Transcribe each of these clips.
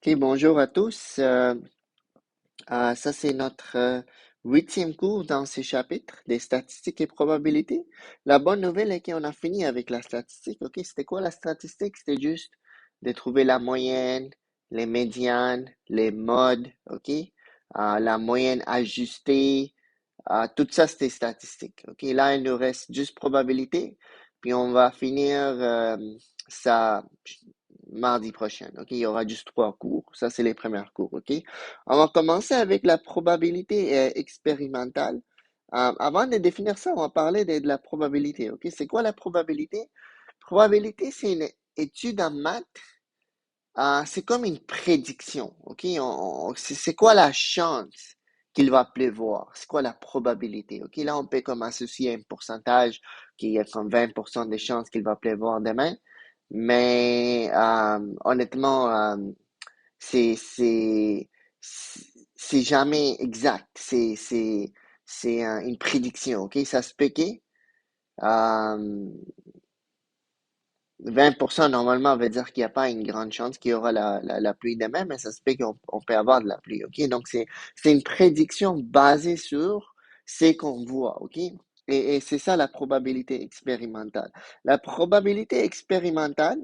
Ok, bonjour à tous. Ça, c'est notre huitième cours dans ces chapitres des statistiques et probabilités. La bonne nouvelle est qu'on a fini avec la statistique. Ok, c'était quoi la statistique? C'était juste de trouver la moyenne, les médianes, les modes. Ok, la moyenne ajustée. Tout ça, c'était statistique. Ok, là, il nous reste juste probabilité. Puis on va finir ça mardi prochain. OK? Il y aura juste trois cours. Ça, c'est les premiers cours. OK? On va commencer avec la probabilité expérimentale. Avant de définir ça, on va parler de la probabilité. OK? C'est quoi la probabilité? Probabilité, c'est une étude en maths. C'est comme une prédiction. OK? C'est quoi la chance qu'il va pleuvoir? C'est quoi la probabilité? OK? Là, on peut comme associer un pourcentage qu'il y a comme 20% de chances qu'il va pleuvoir demain. Mais honnêtement, c'est c'est c'est jamais exact. C'est une prédiction, ok? Ça se peut que 20% normalement veut dire qu'il n'y a pas une grande chance qu'il y aura la pluie demain, mais ça se peut qu'on peut avoir de la pluie, ok? Donc c'est une prédiction basée sur ce qu'on voit, ok? Et c'est ça la probabilité expérimentale. La probabilité expérimentale,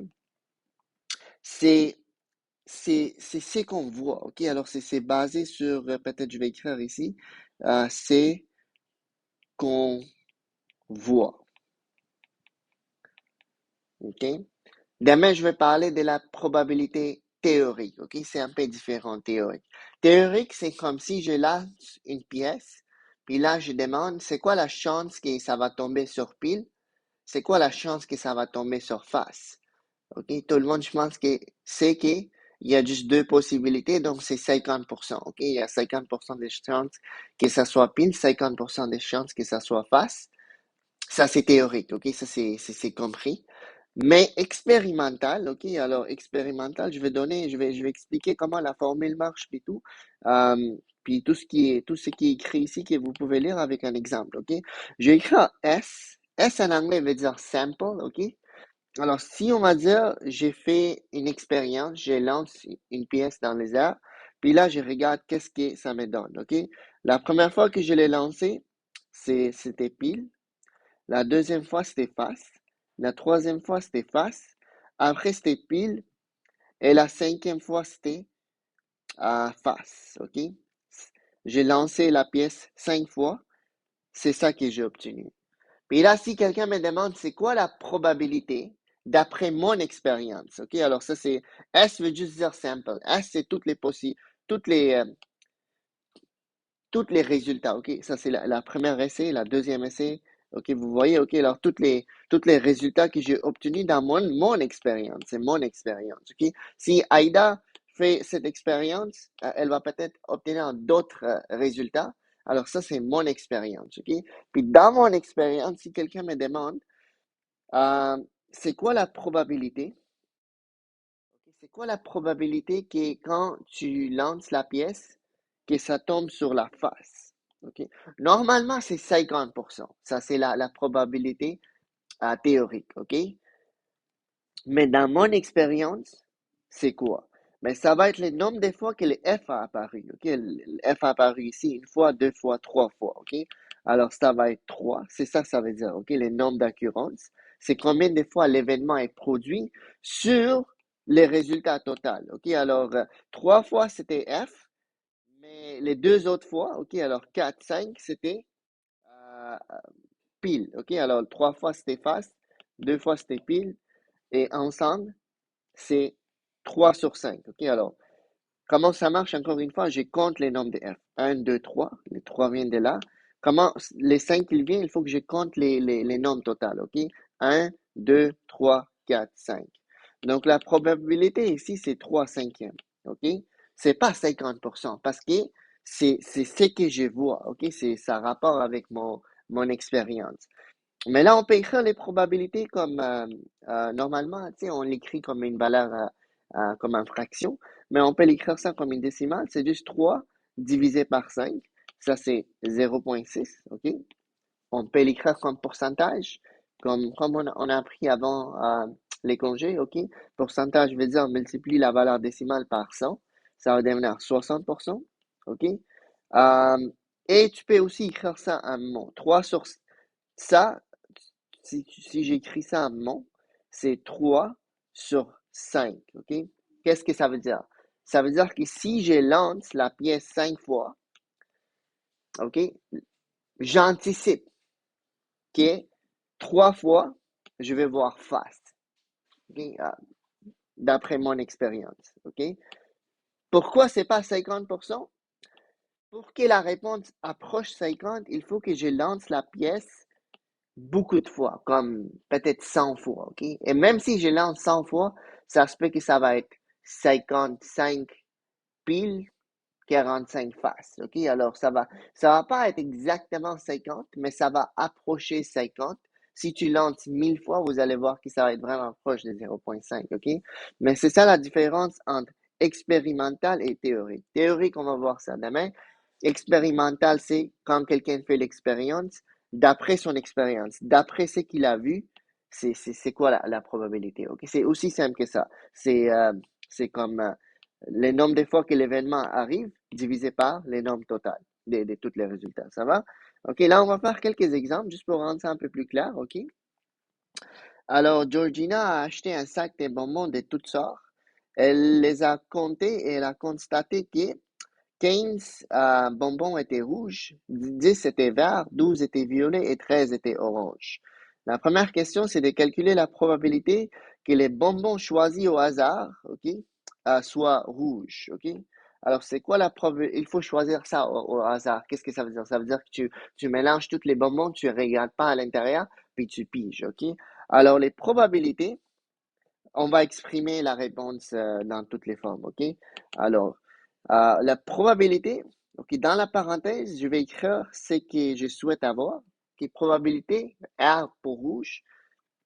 c'est c'est ce qu'on voit, ok? Alors, c'est basé sur, peut-être je vais écrire ici, c'est qu'on voit, ok? Demain, je vais parler de la probabilité théorique, ok? C'est un peu différent, théorique. Théorique, c'est comme si je lance une pièce, puis là, je demande, c'est quoi la chance que ça va tomber sur pile? C'est quoi la chance que ça va tomber sur face? OK? Tout le monde, je pense que sait qu'il y a juste deux possibilités, donc c'est 50%. OK? Il y a 50% des chances que ça soit pile, 50% des chances que ça soit face. Ça, c'est théorique. OK? Ça, c'est compris. Mais expérimental, OK? Alors, expérimental, je vais expliquer comment la formule marche et tout. Puis tout ce qui est écrit ici, que vous pouvez lire avec un exemple. OK? J'ai écrit en S. S en anglais veut dire sample. OK? Alors, si on va dire, j'ai fait une expérience, je lance une pièce dans les airs, puis là, je regarde qu'est-ce que ça me donne, OK? La première fois que je l'ai lancé, c'était pile. La deuxième fois, c'était face. La troisième fois, c'était face. Après, c'était pile. Et la cinquième fois, c'était face, OK? J'ai lancé la pièce 5 fois. C'est ça que j'ai obtenu. Puis là, si quelqu'un me demande c'est quoi la probabilité d'après mon expérience, OK? Alors ça, c'est S veut juste dire sample. S, c'est toutes les, euh, toutes les résultats, OK? Ça, c'est la première essai, la deuxième essai. OK, vous voyez, OK? Alors, toutes les résultats que j'ai obtenus dans mon expérience, c'est mon expérience, OK? Si Aïda fait cette expérience, elle va peut-être obtenir d'autres résultats. Alors, ça, c'est mon expérience, OK? Puis, dans mon expérience, si quelqu'un me demande, euh, c'est quoi la probabilité? Ok, c'est quoi la probabilité que quand tu lances la pièce, que ça tombe sur la face? Ok. Normalement, c'est 50%. Ça, c'est la probabilité théorique. OK? Mais dans mon expérience, c'est quoi? Mais ça va être le nombre de fois que le F a apparu. OK? Le F a apparu ici une fois, deux fois, trois fois. OK? Alors, ça va être 3. C'est ça que ça veut dire. OK? Le nombre d'occurrences. C'est combien de fois l'événement est produit sur les résultats total. OK? Alors, 3 fois, c'était F. Mais les deux autres fois, OK? Alors, 4, 5, c'était euh, pile. OK? Alors, 3 fois, c'était face. 2 fois, c'était pile. Et ensemble, c'est 3 sur 5. OK, alors, comment ça marche encore une fois? Je compte les nombres de F. 1, 2, 3. Les 3 viennent de là. Comment les 5 ils viennent? Il faut que je compte les nombres totaux. OK? 1, 2, 3, 4, 5. Donc, la probabilité ici, c'est 3 cinquièmes. OK? C'est pas 50% parce que c'est ce que je vois. OK? Ça a rapport avec mon expérience. Mais là, on peut écrire les probabilités comme normalement, tu sais, on l'écrit comme une valeur, comme une fraction, mais on peut l'écrire ça comme une décimale. C'est juste 3 divisé par 5. Ça, c'est 0,6, OK? On peut l'écrire comme pourcentage, comme on a appris avant les congés, OK? Pourcentage veut dire on multiplie la valeur décimale par 100. ça va devenir 60%, OK? Et tu peux aussi écrire ça en mot. 3 sur ça, si j'écris ça en mot, c'est 3 sur 5, OK? Qu'est-ce que ça veut dire? Ça veut dire que si je lance la pièce 5 fois, OK, j'anticipe que 3 fois, je vais voir face, OK? D'après mon expérience, OK? Pourquoi c'est pas 50%? Pour que la réponse approche 50, il faut que je lance la pièce beaucoup de fois, comme peut-être 100 fois, OK? Et même si je lance 100 fois, ça se peut que ça va être 55 piles, 45 faces, OK? Alors, ça va pas être exactement 50, mais ça va approcher 50. Si tu lances 1000 fois, vous allez voir que ça va être vraiment proche de 0,5, OK? Mais c'est ça la différence entre expérimental et théorique. Théorique, on va voir ça demain. Expérimental, c'est quand quelqu'un fait l'expérience, d'après son expérience, d'après ce qu'il a vu, c'est quoi la probabilité, OK? C'est aussi simple que ça. C'est comme le nombre de fois que l'événement arrive divisé par les nombres total de tous les résultats. Ça va? OK, là, on va faire quelques exemples juste pour rendre ça un peu plus clair. OK? Alors, Georgina a acheté un sac de bonbons de toutes sortes. Elle les a comptés et elle a constaté que 15 bonbons étaient rouges, 10 étaient verts, 12 étaient violets et 13 étaient oranges. La première question, c'est de calculer la probabilité que les bonbons choisis au hasard, OK, soient rouges, OK? Alors, c'est quoi la probabilité? Il faut choisir ça au hasard. Qu'est-ce que ça veut dire? Ça veut dire que tu mélanges tous les bonbons, tu ne regardes pas à l'intérieur, puis tu piges, OK? Alors, les probabilités, on va exprimer la réponse dans toutes les formes, OK? Alors, la probabilité, OK, dans la parenthèse, je vais écrire ce que je souhaite avoir. OK, probabilité, R pour rouge.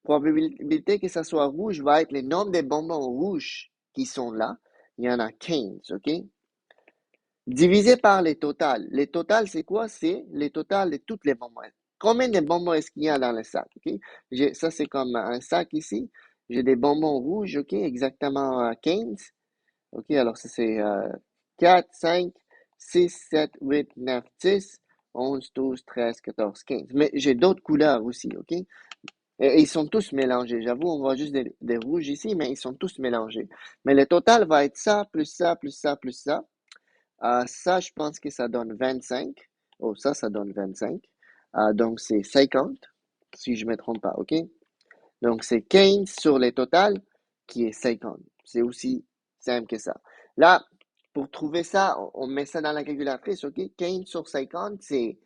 Probabilité que ça soit rouge va être le nombre de bonbons rouges qui sont là. Il y en a 15, OK? Divisé par les totales. Les totales, c'est quoi? C'est les totales de toutes les bonbons. Combien de bonbons est-ce qu'il y a dans le sac? OK? Ça, c'est comme un sac ici. J'ai des bonbons rouges, OK? Exactement 15. OK, alors ça, c'est 4, 5, 6, 7, 8, 9, 10, 11, 12, 13, 14, 15. Mais j'ai d'autres couleurs aussi, OK? Et ils sont tous mélangés. J'avoue, on voit juste des rouges ici, mais ils sont tous mélangés. Mais le total va être ça, plus ça, plus ça, plus ça. Ça, je pense que ça donne 25. Oh, ça donne 25. Donc, c'est 50, si je ne me trompe pas, OK? Donc, c'est 15 sur le total qui est 50. C'est aussi simple que ça. Là, pour trouver ça, on met ça dans la calculatrice, OK? 15 sur 50, c'est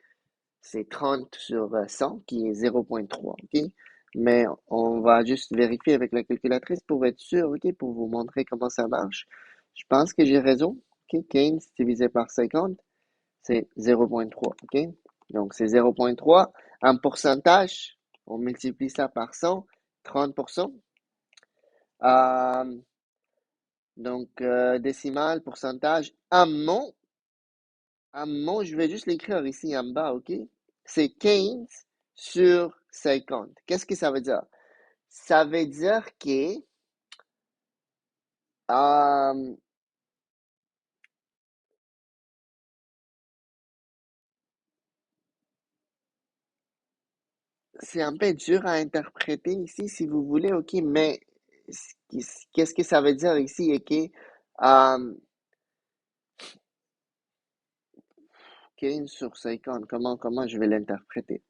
30 sur 100, qui est 0,3, OK? Mais on va juste vérifier avec la calculatrice pour être sûr, OK? Pour vous montrer comment ça marche. Je pense que j'ai raison. OK? 15 divisé par 50, c'est 0,3, OK? Donc, c'est 0,3. En pourcentage, on multiplie ça par 100, 30%. Donc, décimal, pourcentage. En je vais juste l'écrire ici en bas, OK? C'est 15 sur 50. Qu'est-ce que ça veut dire? Ça veut dire que euh, c'est un peu dur à interpréter ici, si vous voulez, OK? Mais qu'est-ce que ça veut dire ici est que 15 sur 50, comment je vais l'interpréter?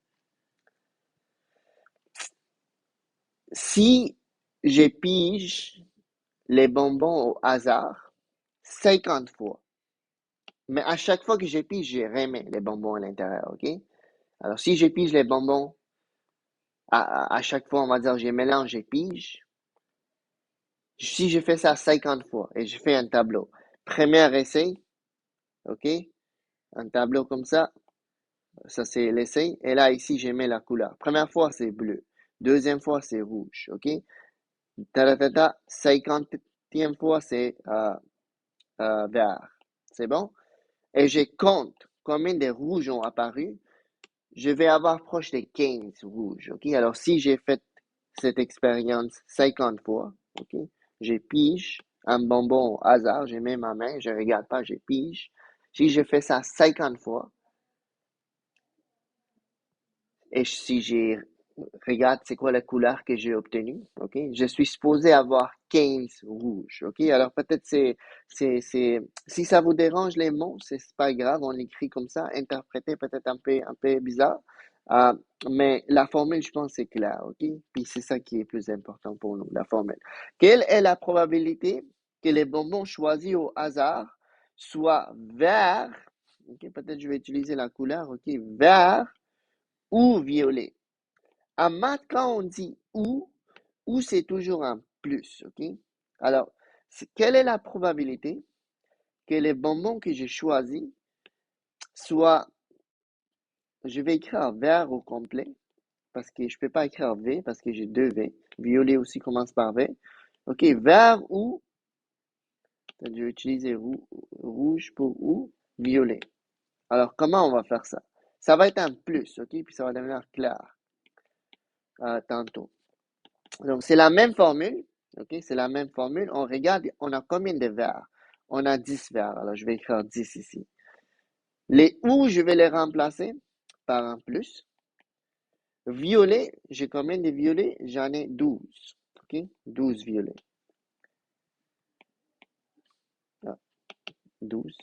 Si je pige les bonbons au hasard 50 fois, mais à chaque fois que je pige, je remets les bonbons à l'intérieur, OK? Alors, si je pige les bonbons à chaque fois, on va dire, je mélange et pige. Si je fais ça 50 fois et je fais un tableau, premier essai, OK? Un tableau comme ça c'est l'essai. Et là, ici, je mets la couleur. Première fois, c'est bleu. Deuxième fois, c'est rouge, OK? Ta, 50e fois, c'est vert. C'est bon? Et je compte combien de rouges ont apparu. Je vais avoir proche de 15 rouges, OK? Alors, si j'ai fait cette expérience 50 fois, OK? Je pige un bonbon au hasard, je mets ma main, je regarde pas, je pige. Si je fais ça 50 fois, et si j'ai regarde c'est quoi la couleur que j'ai obtenue, ok? Je suis supposé avoir 15 rouges, ok? Alors peut-être si ça vous dérange les mots, c'est pas grave, on l'écrit comme ça, interprété peut-être un peu bizarre, euh, mais la formule, je pense, c'est clair, ok? Puis c'est ça qui est plus important pour nous, la formule. Quelle est la probabilité que les bonbons choisis au hasard soient verts, ok? Peut-être je vais utiliser la couleur, ok? Vert ou violet. En maths, quand on dit ou c'est toujours un plus, ok? Alors, quelle est la probabilité que les bonbons que j'ai choisis soient, je vais écrire vert au complet, parce que je ne peux pas écrire V, parce que j'ai deux V. Violet aussi commence par V. Ok, vert ou, je vais utiliser rouge pour ou, violet. Alors, comment on va faire ça? Ça va être un plus, ok? Puis ça va devenir clair tantôt. Donc, c'est la même formule. OK? C'est la même formule. On regarde, on a combien de verres? On a 10 verres. Alors, je vais écrire 10 ici. Les ou, je vais les remplacer par un plus. Violet, j'ai combien de violets? J'en ai 12. OK? 12 violets. Ah, 12.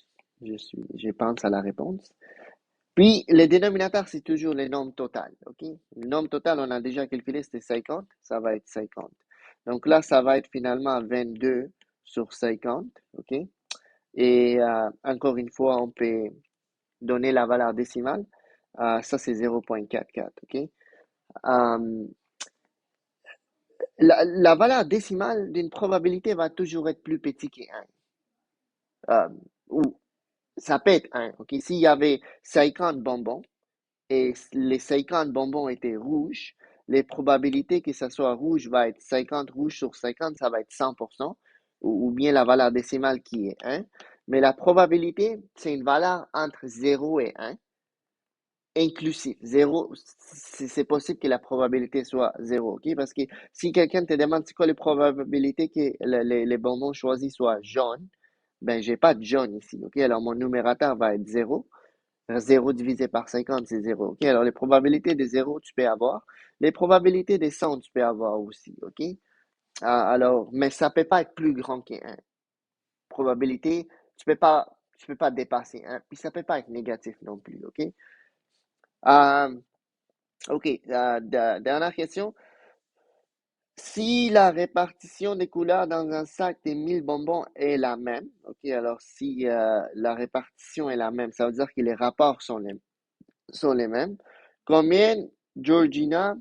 Je pense à la réponse. Puis, le dénominateur, c'est toujours le nombre total. OK? Le nombre total, on a déjà calculé, c'était 50. Ça va être 50. Donc là, ça va être finalement 22 sur 50. OK? Et encore une fois, on peut donner la valeur décimale. Ça, c'est 0,44. OK? Euh, la valeur décimale d'une probabilité va toujours être plus petite que 1. Ou ça peut être 1. OK? S'il y avait 50 bonbons, et les 50 bonbons étaient rouges, les probabilités que ça soit rouge va être 50 rouges sur 50, ça va être 100%, ou bien la valeur décimale qui est 1. Mais la probabilité, c'est une valeur entre 0 et 1, inclusif. 0, c'est possible que la probabilité soit 0, ok? Parce que si quelqu'un te demande c'est quoi les probabilités que les bonbons choisis soient jaunes, ben, j'ai pas de jaune ici, ok? Alors, mon numérateur va être 0. 0 divisé par 50, c'est 0. OK? Alors, les probabilités de 0, tu peux avoir. Les probabilités de 100, tu peux avoir aussi. OK? Alors, mais ça ne peut pas être plus grand que 1. Probabilité, tu peux pas dépasser 1. Puis ça ne peut pas être négatif non plus. OK? Euh, OK. Dernière question. Si la répartition des couleurs dans un sac de 1000 bonbons est la même, OK? Alors, si la répartition est la même, ça veut dire que les rapports sont les mêmes. Combien Georgina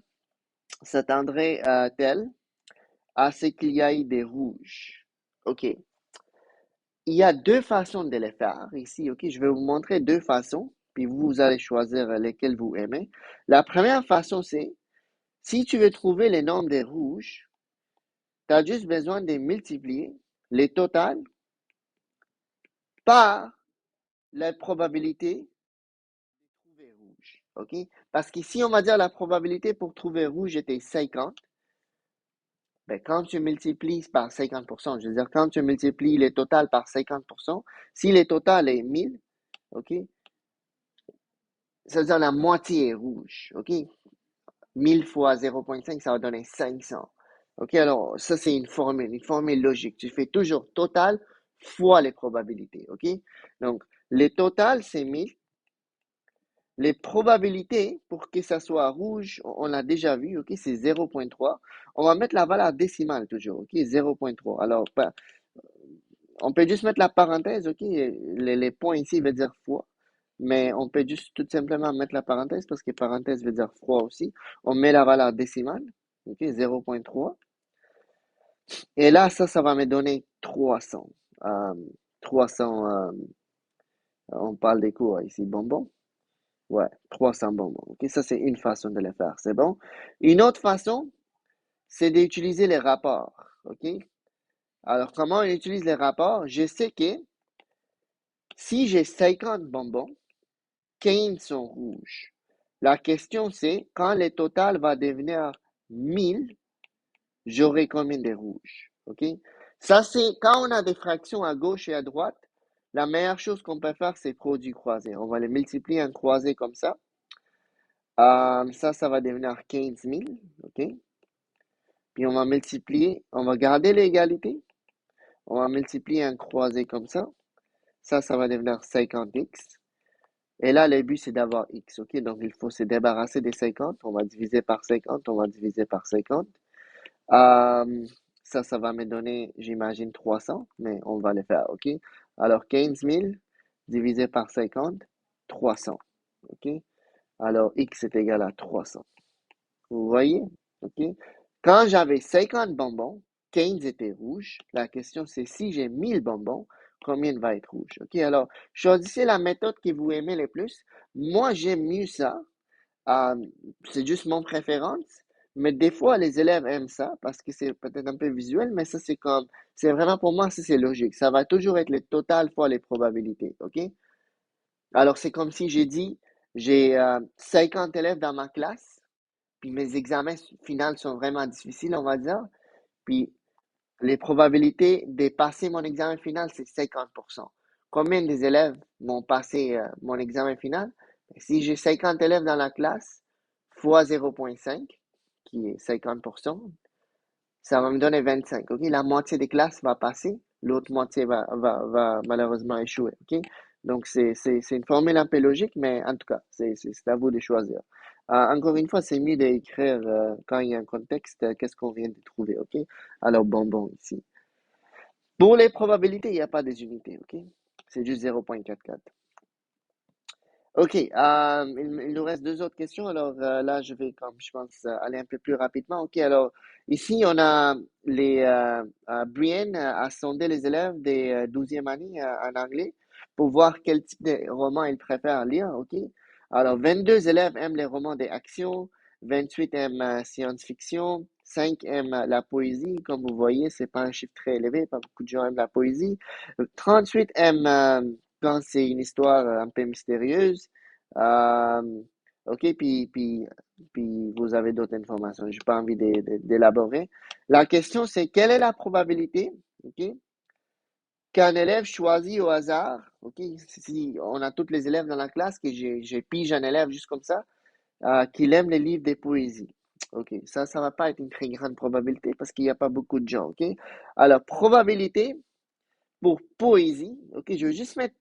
s'attendrait-elle à ce qu'il y ait des rouges? OK. Il y a deux façons de les faire ici. OK. Je vais vous montrer deux façons, puis vous allez choisir lesquelles vous aimez. La première façon, c'est si tu veux trouver le nombre des rouges, tu as juste besoin de multiplier les totales par la probabilité de trouver rouge. OK? Parce qu'ici, on va dire la probabilité pour trouver rouge était 50. Ben, quand tu multiplies par 50%, je veux dire, quand tu multiplies le total par 50%, si le total est 1000, OK, ça veut dire la moitié est rouge, OK? 1000 fois 0,5, ça va donner 500. OK, alors ça, c'est une formule logique. Tu fais toujours total fois les probabilités, OK? Donc, le total, c'est 1000. Les probabilités pour que ça soit rouge, on l'a déjà vu, OK, c'est 0,3. On va mettre la valeur décimale toujours, OK, 0,3. Alors, on peut juste mettre la parenthèse, OK? Les points ici veulent dire fois, mais on peut juste tout simplement mettre la parenthèse parce que parenthèse veut dire fois aussi. On met la valeur décimale, OK? 0,3. Et là, ça va me donner 300. 300, on parle des cours ici, bonbons. Ouais, 300 bonbons. OK? Ça, c'est une façon de le faire. C'est bon? Une autre façon, c'est d'utiliser les rapports. OK? Alors, comment on utilise les rapports? Je sais que si j'ai 50 bonbons, 15 sont rouges. La question c'est, quand le total va devenir 1000, j'aurai combien de rouges? OK? Ça, c'est quand on a des fractions à gauche et à droite, la meilleure chose qu'on peut faire, c'est produit croisé. On va les multiplier en croisé comme ça. Ça va devenir 15 000, OK? Puis on va multiplier, on va garder l'égalité. On va multiplier un croisé comme ça. Ça va devenir 50x. Et là, le but, c'est d'avoir x, OK? Donc, il faut se débarrasser des 50. On va diviser par 50. On va diviser par 50. Euh, ça va me donner, j'imagine, 300, mais on va le faire, OK? Alors, 15 000 divisé par 50, 300, OK? Alors, x est égal à 300. Vous voyez? OK? Quand j'avais 50 bonbons, 15 étaient rouges. La question, c'est si j'ai 1000 bonbons, combien va être rouge? OK? Alors, choisissez la méthode que vous aimez le plus. Moi, j'aime mieux ça. Euh, c'est juste mon préférence. Mais des fois, les élèves aiment ça parce que c'est peut-être un peu visuel, mais ça, c'est vraiment pour moi, ça, c'est logique. Ça va toujours être le total fois les probabilités. OK? Alors, c'est comme si j'ai dit, j'ai 50 élèves dans ma classe, puis mes examens finaux sont vraiment difficiles, on va dire. Puis les probabilités de passer mon examen final, c'est 50%. Combien des élèves vont passer mon examen final? Si j'ai 50 élèves dans la classe, fois 0,5, qui est 50%, ça va me donner 25. OK? La moitié des classes va passer, l'autre moitié va malheureusement échouer. OK? Donc, c'est une formule un peu logique, mais en tout cas, c'est à vous de choisir. Encore une fois, c'est mieux d'écrire quand il y a un contexte, qu'est-ce qu'on vient de trouver. OK? Alors, bonbon ici. Pour les probabilités, il n'y a pas des unités. OK? C'est juste 0,44. OK, il nous reste deux autres questions. Alors là, je vais, comme je pense, aller un peu plus rapidement. OK, alors ici, on a Brienne a sondé les élèves des 12e année en anglais pour voir quel type de roman ils préfèrent lire. OK, alors 22 élèves aiment les romans d'action, 28 aiment science-fiction, 5 aiment la poésie. Comme vous voyez, c'est pas un chiffre très élevé, pas beaucoup de gens aiment la poésie. 38 aiment quand c'est une histoire un peu mystérieuse. Euh, OK, puis vous avez d'autres informations. J'ai pas envie d'élaborer. La question, c'est quelle est la probabilité, OK, qu'un élève choisit au hasard, OK, si on a tous les élèves dans la classe, que j'ai pige un élève juste comme ça, qu'il aime les livres des poésies. OK, ça va pas être une très grande probabilité parce qu'il n'y a pas beaucoup de gens, OK? Alors, probabilité pour poésie, OK, je vais juste mettre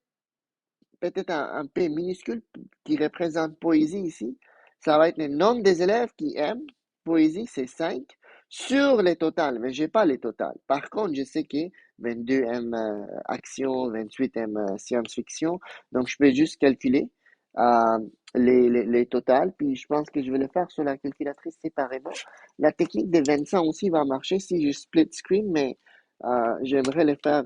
peut-être un P minuscule qui représente poésie ici. Ça va être le nombre des élèves qui aiment poésie, c'est 5 sur les totales, mais je n'ai pas les totales. Par contre, je sais que 22 aiment action, 28 aiment science-fiction, donc je peux juste calculer euh, les totales, puis je pense que je vais le faire sur la calculatrice séparément. La technique des 25 aussi va marcher si je split screen, mais j'aimerais le faire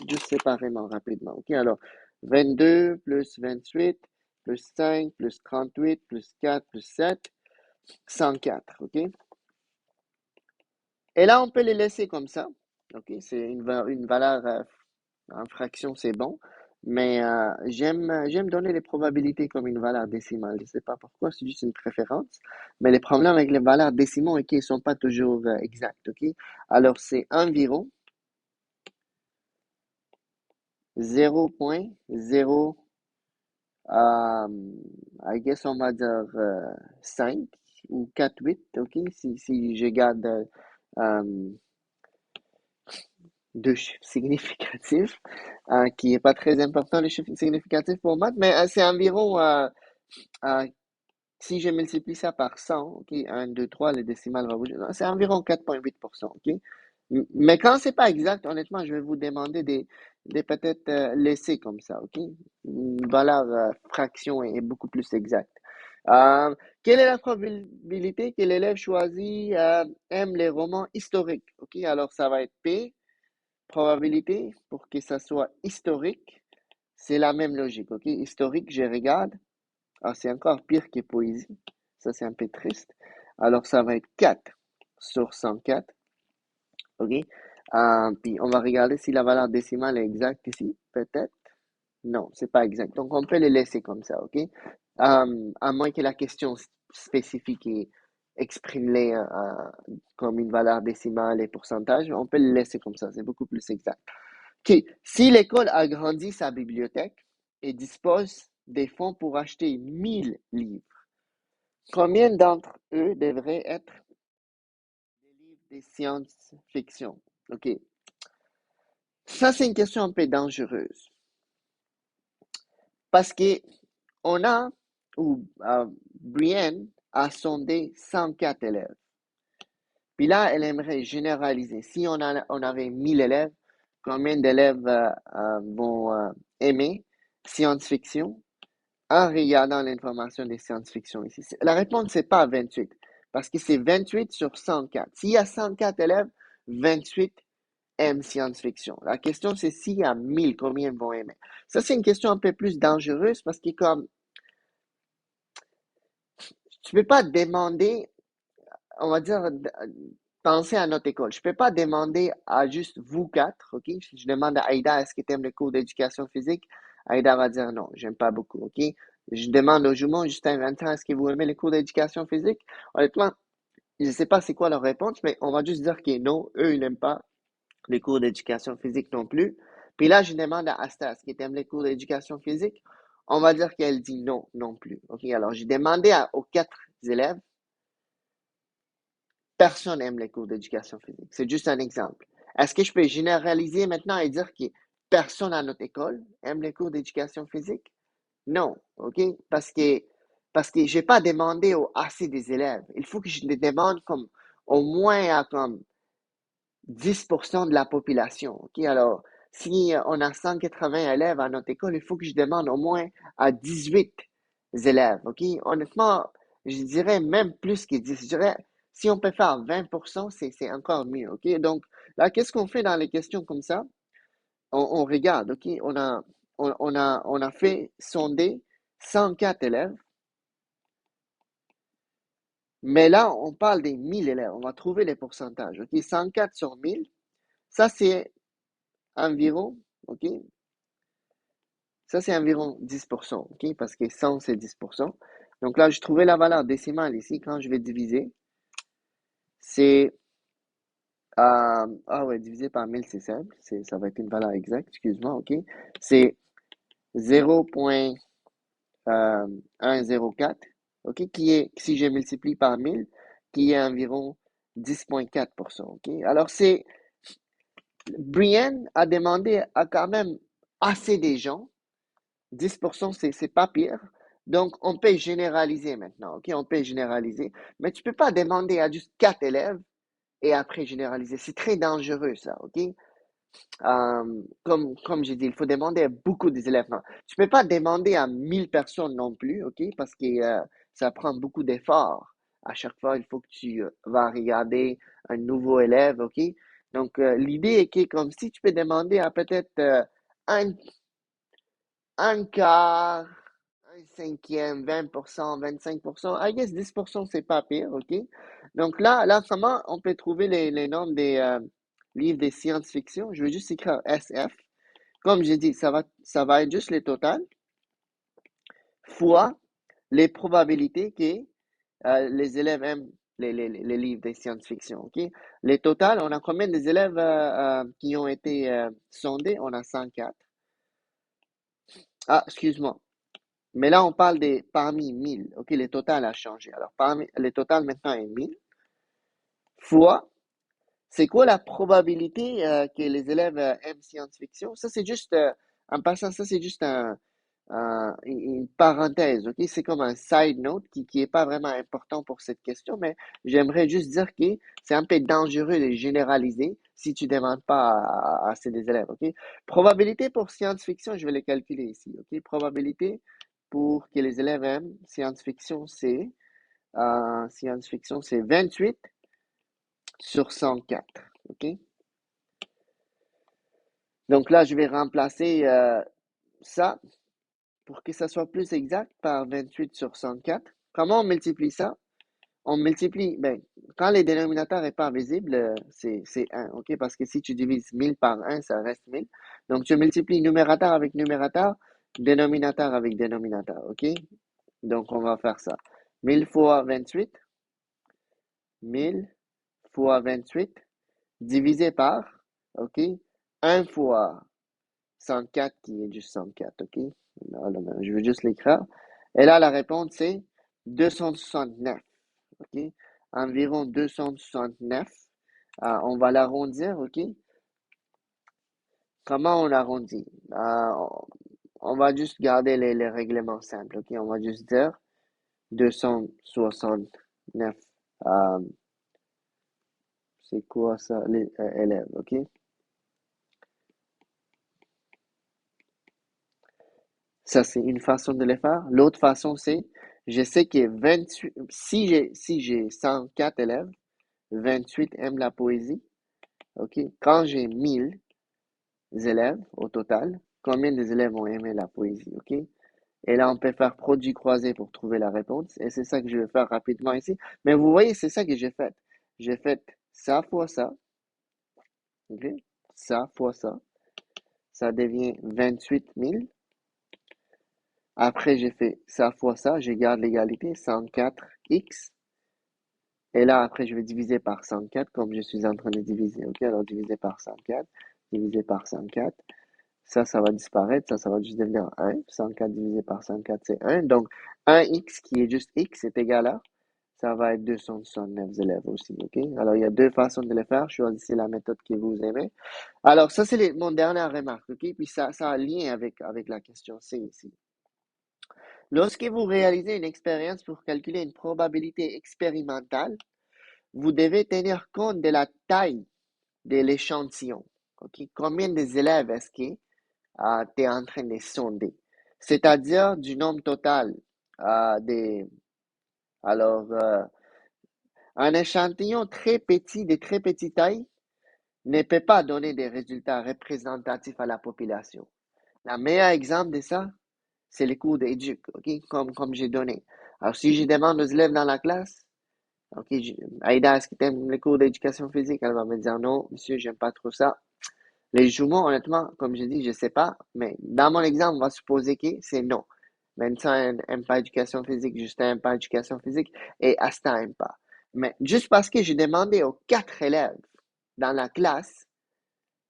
juste séparément rapidement. OK, alors 22 plus 28 plus 5 plus 38 plus 4 plus 7, 104. OK? Et là, on peut les laisser comme ça. OK? C'est une valeur en fraction, c'est bon. Mais j'aime donner les probabilités comme une valeur décimale. Je ne sais pas pourquoi, c'est juste une préférence. Mais les problèmes avec les valeurs décimaux, OK, ne sont pas toujours exacts. OK? Alors, c'est environ 0,0 I guess on va dire 5 ou 4 8, OK? Si je garde euh, deux chiffres significatifs, qui n'est pas très important, les chiffres significatifs pour maths, mais c'est environ, euh, si je multiplie ça par 100, OK? 1, 2, 3, le décimal va bouger. Non, c'est environ 4,8%, OK? Mais quand c'est pas exact, honnêtement, je vais vous demander des peut-être laisser comme ça, OK? Une valeur fraction est beaucoup plus exacte. Euh, Quelle est la probabilité que l'élève choisi aime les romans historiques? OK? Alors, ça va être P, probabilité pour que ça soit historique. C'est la même logique, OK? Historique, je regarde. Ah, c'est encore pire que poésie. Ça, c'est un peu triste. Alors, ça va être 4 sur 104. OK? Puis, on va regarder si la valeur décimale est exacte ici. Peut-être. Non, c'est pas exact. Donc, on peut les laisser comme ça. OK? À moins que la question spécifique exprime-les comme une valeur décimale et pourcentage. On peut le laisser comme ça, c'est beaucoup plus exact. OK. Si l'école agrandit sa bibliothèque et dispose des fonds pour acheter 1000 livres, combien d'entre eux devraient être des livres de science-fiction? OK. Ça, c'est une question un peu dangereuse. Parce que on a, ou Brienne a sondé 104 élèves. Puis là, elle aimerait généraliser. Si on avait 1000 élèves, combien d'élèves vont aimer science-fiction en regardant l'information des science-fiction ici? La réponse, c'est pas 28, parce que c'est 28 sur 104. S'il y a 104 élèves, 28 aiment science-fiction. La question, c'est s'il y a 1000, combien vont aimer? Ça, c'est une question un peu plus dangereuse parce que comme tu peux pas demander, on va dire, pensez à notre école. Je peux pas demander à juste vous quatre, OK? Si je demande à Aïda, est-ce que tu aimes les cours d'éducation physique? Aïda va dire non, j'aime pas beaucoup, OK? Je demande au jumeau, Justin, Vincent, est-ce que vous aimez les cours d'éducation physique? Honnêtement, je ne sais pas c'est quoi leur réponse, mais on va juste dire que non, eux, ils n'aiment pas les cours d'éducation physique non plus. Puis là, je demande à Asta, est-ce que tu aimes les cours d'éducation physique? On va dire qu'elle dit non, non plus. OK? Alors, j'ai demandé aux quatre élèves. Personne n'aime les cours d'éducation physique. C'est juste un exemple. Est-ce que je peux généraliser maintenant et dire que personne à notre école aime les cours d'éducation physique? Non, OK? Parce que je n'ai pas demandé au assez des élèves. Il faut que je les demande comme au moins à comme 10% de la population. OK? Alors, si on a 180 élèves à notre école, il faut que je demande au moins à 18 élèves. OK? Honnêtement, je dirais même plus que 10. Je dirais, si on peut faire 20%, c'est encore mieux. OK? Donc, là, qu'est-ce qu'on fait dans les questions comme ça? On regarde. OK? On a fait sonder 104 élèves. Mais là, on parle des 1000 élèves. On va trouver les pourcentages. OK? 104 sur 1000. Ça, c'est environ, OK? Ça, c'est environ 10%, OK? Parce que 100, c'est 10%. Donc là, je trouvais la valeur décimale ici. Quand je vais diviser, c'est... ah ouais, divisé par 1000, c'est simple. Ça va être une valeur exacte, excuse-moi, OK? C'est 0,104, OK? Qui est, si je multiplie par 1000, qui est environ 10,4%, OK? Alors, Brienne a demandé à quand même assez des gens. 10%, c'est pas pire. Donc, on peut généraliser maintenant, OK? On peut généraliser. Mais tu peux pas demander à juste 4 élèves et après généraliser. C'est très dangereux, ça, OK? Comme j'ai dit, il faut demander à beaucoup des élèves. Non. Tu peux pas demander à 1000 personnes non plus, OK? Parce que ça prend beaucoup d'efforts. À chaque fois, il faut que tu vas regarder un nouveau élève, OK? Donc, l'idée est que comme si tu peux demander à peut-être un un quart, un cinquième, 20%, 25%, I guess 10%, c'est pas pire, OK? Donc là, comment on peut trouver les nombres des livres de science-fiction? Je vais juste écrire SF. Comme j'ai dit, ça va être juste les totales fois les probabilités que les élèves aiment les livres de science-fiction, OK? Les totales, on a combien des élèves qui ont été sondés? On a 104. Ah, excuse-moi. Mais là, on parle des parmi 1000. OK, le total a changé. Alors, le total maintenant est 1000 fois. C'est quoi la probabilité que les élèves aiment science-fiction? Ça, c'est juste, en passant, ça, c'est juste une parenthèse. OK? C'est comme un side note qui est pas vraiment important pour cette question, mais j'aimerais juste dire que c'est un peu dangereux de généraliser si tu ne demandes pas à assez des élèves. OK? Probabilité pour science-fiction, je vais les calculer ici. OK? Probabilité pour que les élèves aiment science-fiction, c'est 28 sur 104. OK? Donc là, je vais remplacer ça pour que ça soit plus exact par 28 sur 104. Comment on multiplie ça? On multiplie, ben, quand les dénominateurs n'est pas visible, c'est 1, OK? Parce que si tu divises 1000 par 1, ça reste 1000. Donc, tu multiplies numérateur avec numérateur, dénominateur avec dénominateur, OK? Donc, on va faire ça. 1000 fois 28, 1000 fois 28 divisé par, OK, 1 fois 104 qui est juste 104, OK? Alors, je veux juste l'écrire. Et là, la réponse, c'est 269, OK? Environ 269. On va l'arrondir, OK? Comment on l'arrondit? On va juste garder les règlements simples, OK? On va juste dire 269. Euh, c'est quoi ça, les élèves, OK? Ça, c'est une façon de le faire. L'autre façon, c'est, je sais que 28, si j'ai 104 élèves, 28 aiment la poésie, OK? Quand j'ai 1000 élèves au total, combien des élèves ont aimé la poésie, OK? Et là, on peut faire produit croisé pour trouver la réponse. Et c'est ça que je vais faire rapidement ici. Mais vous voyez, c'est ça que j'ai fait. J'ai fait ça fois ça, OK? Ça fois ça. Ça devient 28 000. Après, j'ai fait ça fois ça. Je garde l'égalité, 104x. Et là, après, je vais diviser par 104 comme je suis en train de diviser. OK? Alors, diviser par 104, diviser par 104. Ça va disparaître. Ça va juste devenir 1. 104 divisé par 104, c'est 1. Donc, 1x qui est juste x est égal à, ça va être 269 élèves aussi. OK? Alors, il y a deux façons de le faire. Choisissez la méthode que vous aimez. Alors, ça, c'est mon dernière remarque. OK? Puis ça a un lien avec la question C ici. Lorsque vous réalisez une expérience pour calculer une probabilité expérimentale, vous devez tenir compte de la taille de l'échantillon. OK? Combien des élèves est-ce que tu es en train de sonder? C'est-à-dire du nombre total des. Alors, un échantillon très petit, de très petite taille, ne peut pas donner des résultats représentatifs à la population. Le meilleur exemple de ça, c'est les cours d'éduc, OK? Comme j'ai donné. Alors, si je demande aux élèves dans la classe, OK, Aïda, est-ce que tu aimes les cours d'éducation physique? Elle va me dire non, monsieur, j'aime pas trop ça. Les jumeaux, honnêtement, comme je dis, je sais pas, mais dans mon exemple, on va supposer que c'est non. Vincent n'aime pas éducation physique, Justin n'aime pas éducation physique et Asta n'aime pas. Mais juste parce que j'ai demandé aux 4 élèves dans la classe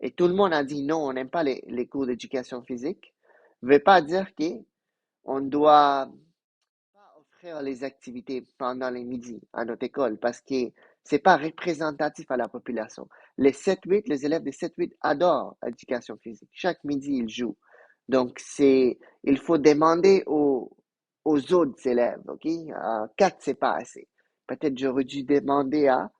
et tout le monde a dit non, on n'aime pas les cours d'éducation physique, ne veut pas dire qu'on doit pas offrir les activités pendant les midis à notre école parce que c'est pas représentatif à la population. Les élèves de 7-8 adorent l'éducation physique. Chaque midi, ils jouent. Donc, il faut demander aux autres élèves, OK? 4, c'est pas assez. Peut-être j'aurais dû demander à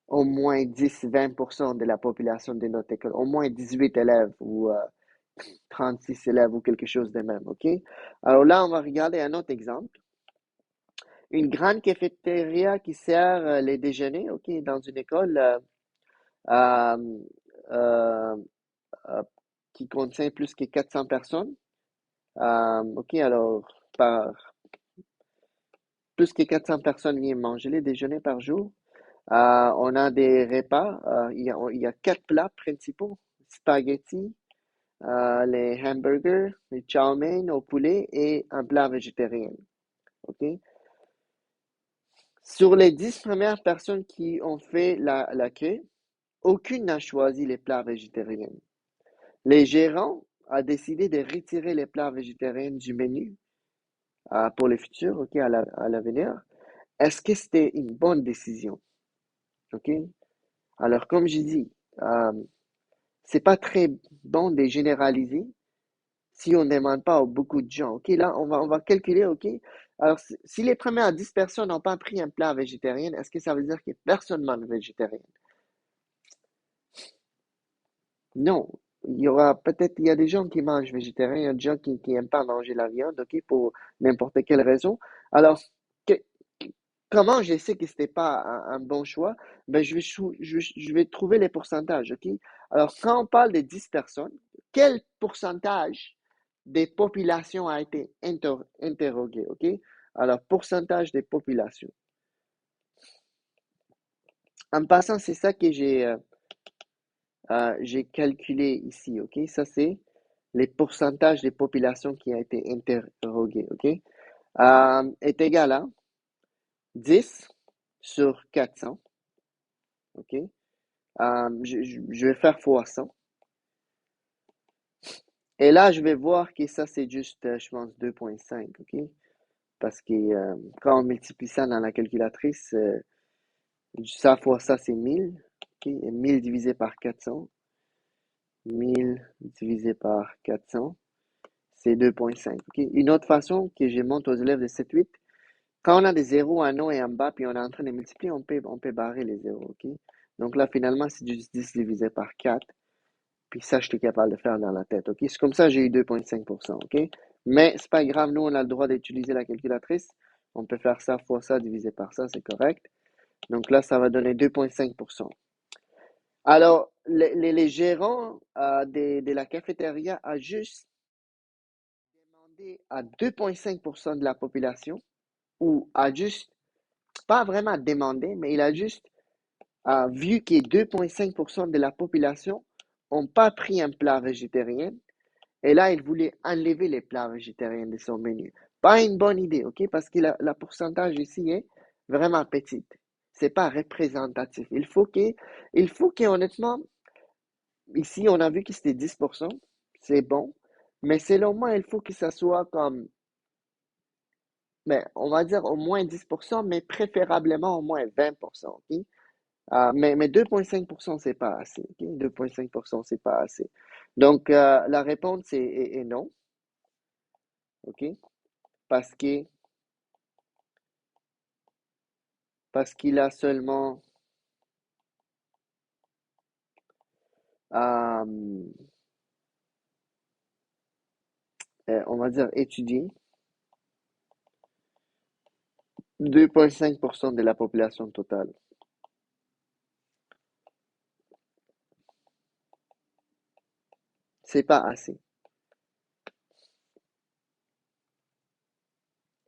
au moins 10-20% de la population de notre école, au moins 18 élèves ou 36 élèves ou quelque chose de même, OK? Alors là, on va regarder un autre exemple. Une grande cafétéria qui sert les déjeuners, OK, dans une école euh, euh, euh, qui contient plus que 400 personnes. OK, alors, plus que 400 personnes viennent manger les déjeuners par jour. On a des repas. Il y a 4 plats principaux. Spaghetti, les hamburgers, les chow mein au poulet et un plat végétarien. OK? Sur les 10 premières personnes qui ont fait la queue, aucune n'a choisi les plats végétariens. Les gérants ont décidé de retirer les plats végétariens du menu pour le futur, OK, à l'avenir. Est-ce que c'était une bonne décision? OK? Alors, comme j'ai dit, euh, c'est pas très bon de généraliser si on ne demande pas à beaucoup de gens. OK, là, on va calculer, OK? Alors, si les premières 10 personnes n'ont pas pris un plat végétarien, est-ce que ça veut dire que personne mange végétarien? Non. Il y a des gens qui mangent végétarien, il y a des gens qui n'aiment pas manger la viande, OK, pour n'importe quelle raison. Alors, que- comment je sais que c'était pas un bon choix? Ben, je vais trouver les pourcentages, OK? Alors, quand on parle de 10 personnes, quel pourcentage des populations a été interrogé, OK? Alors, pourcentage des populations. En passant, c'est ça que j'ai calculé ici, OK? Ça, c'est les pourcentages des populations qui ont été interrogées, OK? Est égal à 10 sur 400, OK? Je vais faire fois 100. Et là, je vais voir que ça, c'est juste, je pense, 2,5, OK? Parce que quand on multiplie ça dans la calculatrice, ça fois ça, c'est 1000, OK? Et 1000 divisé par 400. 1000 divisé par 400, c'est 2,5, OK? Une autre façon que je montre aux élèves de 7-8, quand on a des zéros en haut et en bas, puis on est en train de multiplier, on peut barrer les zéros, OK? Donc là, finalement, c'est juste 10 divisé par 4. Puis ça, je suis capable de faire dans la tête, OK? C'est comme ça, j'ai eu 2,5%, OK? Mais c'est pas grave, nous, on a le droit d'utiliser la calculatrice. On peut faire ça fois ça divisé par ça, c'est correct. Donc là, ça va donner 2,5%. Alors, les gérants de la cafétéria a juste demandé à 2,5% de la population, ou a juste, pas vraiment demandé, mais il a juste vu que 2,5% de la population n'ont pas pris un plat végétarien. Et là, il voulait enlever les plats végétariens de son menu. Pas une bonne idée, OK? Parce que la pourcentage ici est vraiment petite. C'est pas représentatif. Il faut que, honnêtement, ici, on a vu que c'était 10%. C'est bon. Mais selon moi, il faut que ça soit comme, ben, on va dire au moins 10%, mais préférablement au moins 20%, OK? Mais 2,5%, c'est pas assez, OK? 2,5%, c'est pas assez. Donc, la réponse est non, OK? Parce que parce qu'il a seulement, euh, on va dire, étudié 2,5% de la population totale. C'est pas assez.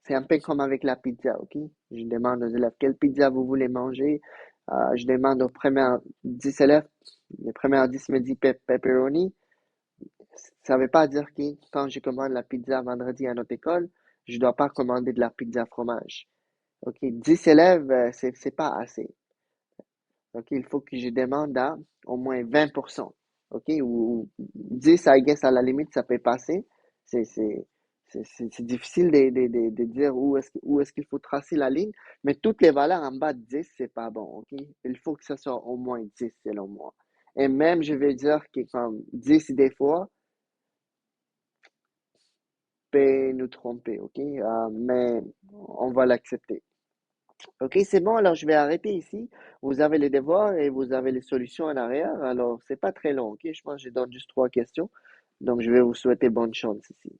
C'est un peu comme avec la pizza, ok? Je demande aux élèves quelle pizza vous voulez manger. Je demande aux premières 10 élèves, les premières 10 me disent pepperoni. Ça veut pas dire que quand je commande la pizza vendredi à notre école, je dois pas commander de la pizza fromage. Ok? 10 élèves, c'est pas assez. OK, il faut que je demande à au moins 20%. OK, ou 10, I guess, à la limite, ça peut passer. C'est, c'est, c'est difficile de dire où est-ce qu'il faut tracer la ligne, mais toutes les valeurs en bas de 10, c'est pas bon. OK, il faut que ça soit au moins 10, selon moi. Et même, je vais dire que comme 10 des fois, peut nous tromper. OK, mais on va l'accepter. Ok, c'est bon, alors je vais arrêter ici. Vous avez les devoirs et vous avez les solutions en arrière. Alors, c'est pas très long, ok? Je pense que je donne juste 3 questions. Donc, je vais vous souhaiter bonne chance ici.